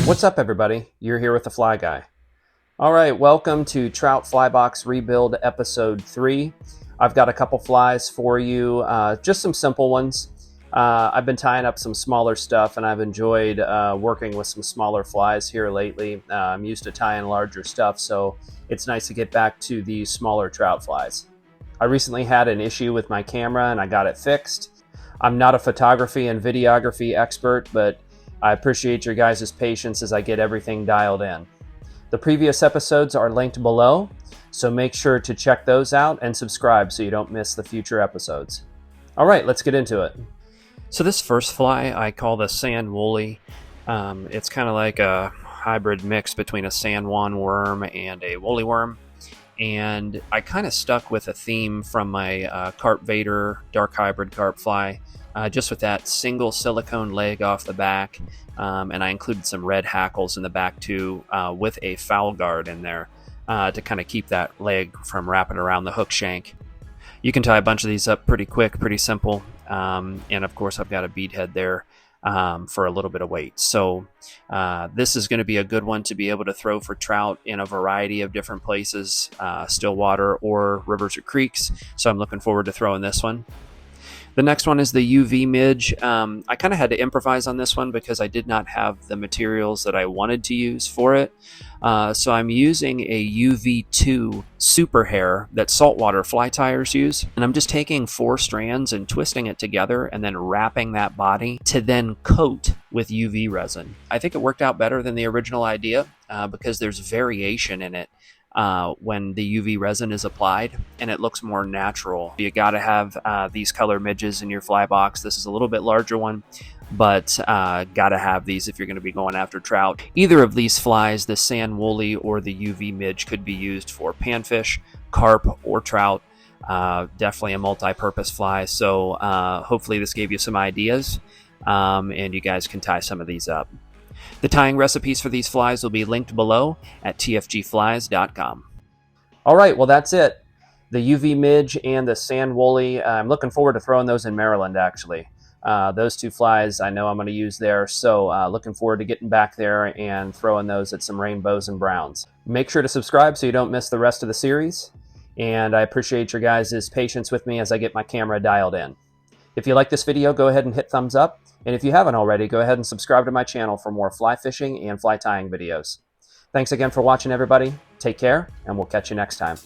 What's up, everybody? You're here with the Fly Guy. All right, welcome to Trout Fly Box Rebuild Episode 3. I've got a couple flies for you, just some simple ones. I've been tying up some smaller stuff, and I've enjoyed working with some smaller flies here lately. I'm used to tying larger stuff, so it's nice to get back to these smaller trout flies. I recently had an issue with my camera, and I got it fixed. I'm not a photography and videography expert, but I appreciate your guys' patience as I get everything dialed in. The previous episodes are linked below, so make sure to check those out and subscribe so you don't miss the future episodes. All right, let's get into it. So this first fly I call the sand woolly. It's kind of like a hybrid mix between a San Juan worm and a woolly worm. And I kind of stuck with a theme from my Carp Vader dark hybrid carp fly, just with that single silicone leg off the back. And I included some red hackles in the back too, with a foul guard in there to kind of keep that leg from wrapping around the hook shank. You can tie a bunch of these up pretty quick, pretty simple. And of course I've got a bead head there for a little bit of weight. So this is going to be a good one to be able to throw for trout in a variety of different places, still water or rivers or creeks. So I'm looking forward to throwing this one. The next one is the UV Midge. I kind of had to improvise on this one because I did not have the materials that I wanted to use for it. So I'm using a UV2 super hair that saltwater fly tyers use. And I'm just taking 4 strands and twisting it together and then wrapping that body to then coat with UV resin. I think it worked out better than the original idea because there's variation in it. When the UV resin is applied, and it looks more natural. You got to have these color midges in your fly box. This is a little bit larger one, but got to have these if you're going to be going after trout. Either of these flies, the sand woolly or the UV midge, could be used for panfish, carp, or trout. Definitely a multi-purpose fly. So hopefully this gave you some ideas, and you guys can tie some of these up. The tying recipes for these flies will be linked below at tfgflies.com. All right, well, that's it. The UV Midge and the sand woolly. I'm looking forward to throwing those in Maryland, actually. Those 2 flies I know I'm going to use there, so looking forward to getting back there and throwing those at some rainbows and browns. Make sure to subscribe so you don't miss the rest of the series, and I appreciate your guys' patience with me as I get my camera dialed in. If you like this video, go ahead and hit thumbs up. And if you haven't already, go ahead and subscribe to my channel for more fly fishing and fly tying videos. Thanks again for watching, everybody. Take care, and we'll catch you next time.